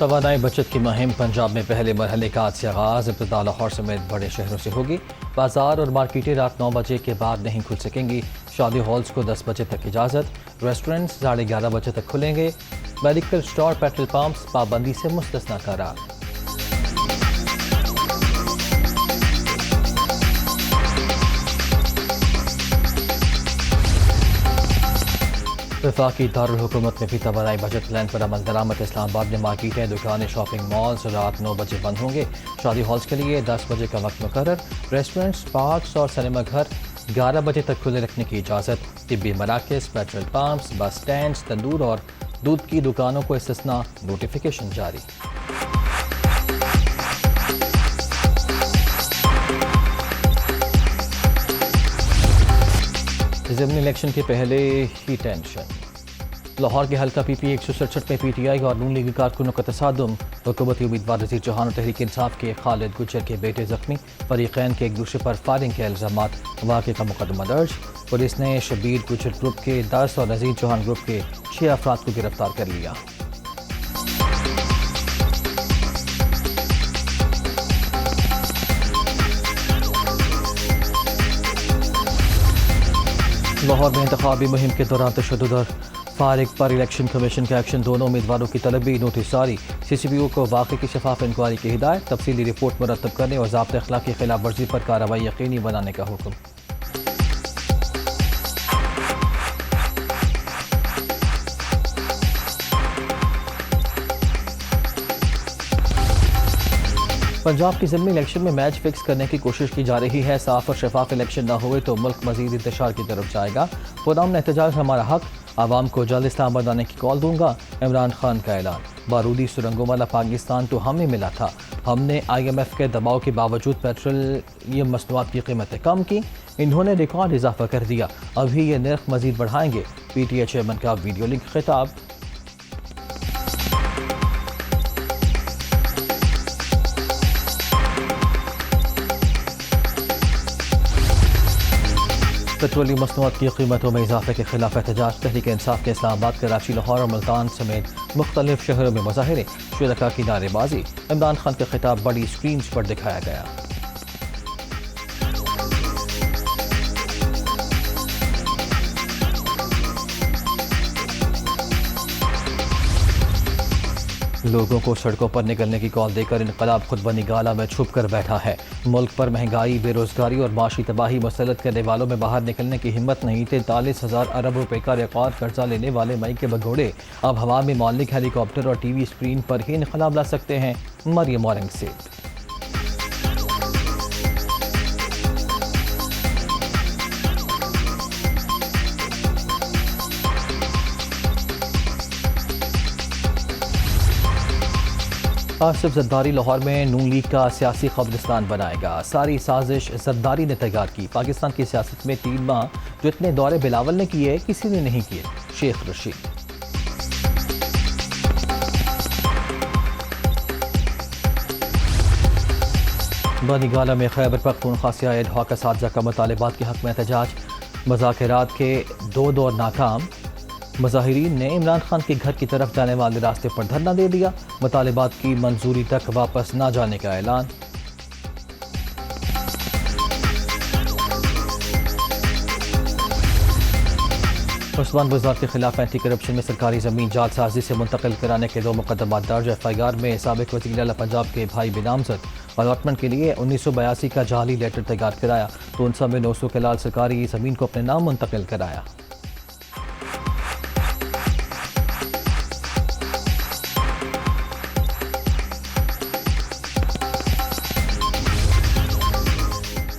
توانائی بچت کی مہم پنجاب میں پہلے مرحلے کا آج سے آغاز ابتدا لاہور سمیت بڑے شہروں سے ہوگی۔ بازار اور مارکیٹیں رات 9 بجے کے بعد نہیں کھل سکیں گی۔ شادی ہالز کو 10 بجے تک اجازت، ریسٹورنٹس 11:30 بجے تک کھلیں گے۔ میڈیکل اسٹور، پیٹرول پمپس پابندی سے مستثنیٰ قرار۔ وفاقی دارالحکومت میں بھی توانائی بجٹ پلان پر عمل درآمد۔ اسلام آباد میں مارکیٹیں، دکانیں، شاپنگ مالز رات 9 بجے بند ہوں گے۔ شادی ہالز کے لیے 10 بجے کا وقت مقرر۔ ریسٹورنٹس، پارکس اور سنیما گھر 11 بجے تک کھلے رکھنے کی اجازت۔ طبی مراکز، پیٹرول پمپس، بس سٹینڈز، تندور اور دودھ کی دکانوں کو استثناء، نوٹیفیکیشن جاری۔ ضمنی الیکشن کے پہلے ہی ٹینشن۔ لاہور کے حلقہ پی پی 167 میں پی ٹی آئی اور نون لیگی کارکنوں کا تصادم۔ حکومتی امیدوار نذیر چوہان اور تحریک انصاف کے خالد گجر کے بیٹے زخمی۔ فریقین کے ایک دوسرے پر فائرنگ کے الزامات۔ واقعے کا مقدمہ درج۔ پولیس نے شبیر گجر گروپ کے 10 اور نذیر چوہان گروپ کے 6 افراد کو گرفتار کر لیا۔ لاہور میں انتخابی مہم کے دوران تشدد اور فائرنگ پر الیکشن کمیشن کا ایکشن۔ دونوں امیدواروں کی طلبی، نوٹس جاری۔ سی سی پی او کو واقعے کی شفاف انکوائری کی ہدایت۔ تفصیلی رپورٹ مرتب کرنے اور ضابط اخلاق کی خلاف ورزی پر کارروائی یقینی بنانے کا حکم۔ پنجاب کی ضمنی الیکشن میں میچ فکس کرنے کی کوشش کی جا رہی ہے۔ صاف اور شفاف الیکشن نہ ہوئے تو ملک مزید انتشار کی طرف جائے گا۔ پرامن احتجاج ہمارا حق، عوام کو جلد اسلام آباد آنے کی کال دوں گا، عمران خان کا اعلان۔ بارودی سرنگوں والا پاکستان تو ہمیں ملا تھا، ہم نے آئی ایم ایف کے دباؤ کے باوجود پیٹرولیم مصنوعات کی قیمتیں کم کی، انہوں نے ریکارڈ اضافہ کر دیا، ابھی یہ نرخ مزید بڑھائیں گے۔ پی ٹی آئی چیئرمین کا ویڈیو لنک خطاب۔ پیٹرولیم مصنوعات کی قیمتوں میں اضافے کے خلاف احتجاج۔ تحریک انصاف کے اسلام آباد، کراچی، لاہور اور ملتان سمیت مختلف شہروں میں مظاہرے۔ شرکاء کی نعرے بازی۔ عمران خان کا خطاب بڑی سکرینز پر دکھایا گیا۔ لوگوں کو سڑکوں پر نکلنے کی کال دے کر انقلاب خود بنی گالہ میں چھپ کر بیٹھا ہے۔ ملک پر مہنگائی، بے روزگاری اور معاشی تباہی مسلط کرنے والوں میں باہر نکلنے کی ہمت نہیں۔ 43,000 ارب روپے کا ریکارڈ قرضہ لینے والے مئی کے بگوڑے اب ہوا میں معلق ہیلی کاپٹر اور ٹی وی اسکرین پر ہی انقلاب لا سکتے ہیں۔ مریم اورنگ زیب۔ آصف زرداری لاہور میں نون لیگ کا سیاسی قبرستان بنائے گا۔ ساری سازش زرداری نے تیار کی۔ پاکستان کی سیاست میں 3 ماہ جو اتنے دورے بلاول نے کیے کسی نے نہیں کیے۔ شیخ رشید۔ بنی گالہ میں خیبر پختونخوا سے ایڈ ہاک اساتذہ کا مطالبات کے حق میں احتجاج۔ مذاکرات کے 2 دور ناکام۔ مظاہرین نے عمران خان کے گھر کی طرف جانے والے راستے پر دھرنا دے دیا۔ مطالبات کی منظوری تک واپس نہ جانے کا اعلان۔ عثمان بزدار کے خلاف اینٹی کرپشن میں سرکاری زمین جعل سازی سے منتقل کرانے کے 2 مقدمات درج۔ ایف آئی آر میں سابق وزیر اعلیٰ پنجاب کے بھائی بھی نامزد۔ الاٹمنٹ کے لیے 1982 کا جعلی لیٹر تیار کرایا۔ تونسا میں 900 کنال سرکاری زمین کو اپنے نام منتقل کرایا۔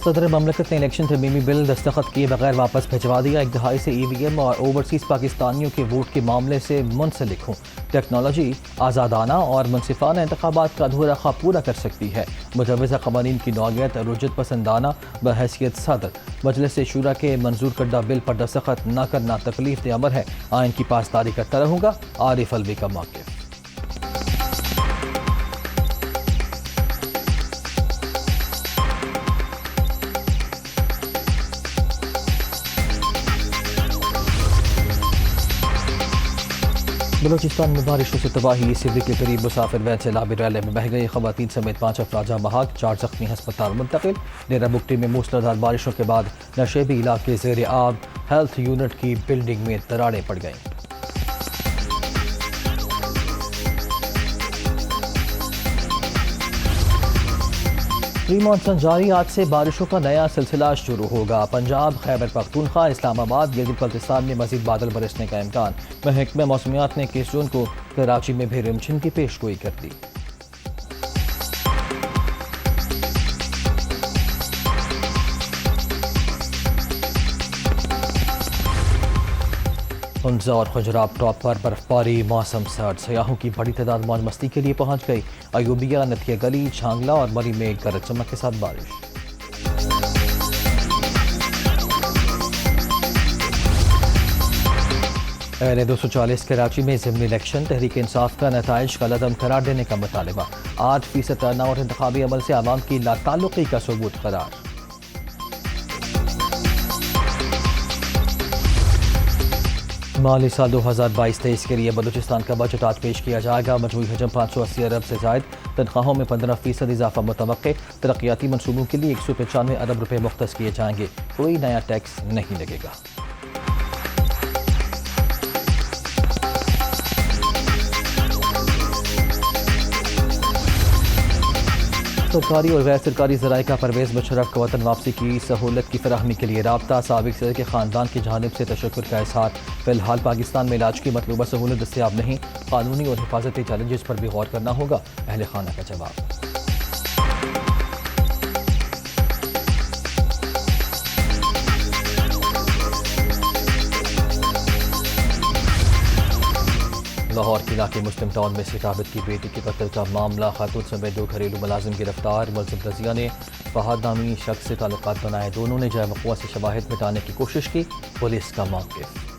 صدر مملکت نے الیکشن ترمیمی بل دستخط کیے بغیر واپس بھجوا دیا۔ 1 دہائی سے ای وی ایم اور اوورسیز پاکستانیوں کے ووٹ کے معاملے سے منسلک ہوں۔ ٹیکنالوجی آزادانہ اور منصفانہ انتخابات کا ادھورا خواب پورا کر سکتی ہے۔ مجوزہ قوانین کی نوعیت رجت پسندانہ بحیثیت صدر مجلس شورا کے منظور کردہ بل پر دستخط نہ کرنا تکلیف دہ امر ہے۔ آئین کی پاسداری کرتا رہوں گا، عارف الوی کا موقف۔ بلوچستان میں بارشوں سے تباہی، سیوری کے قریب مسافر وین سے لابی ریلے میں بہہ گئی، خواتین سمیت 5 افراد جاں بحق، 4 زخمی ہسپتال منتقل۔ ڈیرہ بگٹی میں موسلادھار بارشوں کے بعد نشیبی علاقے زیر آب، ہیلتھ یونٹ کی بلڈنگ میں دراڑیں پڑ گئیں۔ پری مانسون جاری، آج سے بارشوں کا نیا سلسلہ شروع ہوگا۔ پنجاب، خیبر پختونخوا، اسلام آباد، گلگت بلتستان میں مزید بادل برسنے کا امکان۔ محکمہ موسمیات نے 21 جون کو کراچی میں بھی رمجھم کی پیش گوئی کر دی۔ ہنزا اور خجراب ٹاپ پر برف باری، موسم سرد، سیاحوں کی بڑی تعداد موج مستی کے لیے پہنچ گئی۔ ایوبیہ، نتھیا گلی، چھانگلہ اور مری میں گرج چمک کے ساتھ بارش۔ اہل 240 کراچی میں ضمنی الیکشن، تحریک انصاف کا نتائج کا عدم قرار دینے کا مطالبہ۔ 8% ٹرن آؤٹ انتخابی عمل سے عوام کی لا تعلقی کا ثبوت قرار۔ مالی سال 2022-23 کے لیے بلوچستان کا بجٹ آج پیش کیا جائے گا۔ مجموعی حجم 580 ارب سے زائد، تنخواہوں میں 15% اضافہ متوقع۔ ترقیاتی منصوبوں کے لیے 195 ارب روپے مختص کیے جائیں گے، کوئی نیا ٹیکس نہیں لگے گا۔ سرکاری اور غیر سرکاری ذرائع کا پرویز مشرف کو وطن واپسی کی سہولت کی فراہمی کے لیے رابطہ۔ سابق صدر کے خاندان کی جانب سے تشکر کا اظہار۔ فی الحال پاکستان میں علاج کی مطلوبہ سہولت دستیاب نہیں، قانونی اور حفاظتی چیلنجز پر بھی غور کرنا ہوگا، اہل خانہ کا جواب۔ لاہور کے علاقے مسلم ٹاؤن میں سکھ عابد کی بیٹی کے قتل کا معاملہ، خاتون سمیت 2 گھریلو ملازم گرفتار۔ ملزم رضیہ نے فہد نامی شخص سے تعلقات بنائے، دونوں نے جائے وقوع سے شواہد مٹانے کی کوشش کی، پولیس کا موقف۔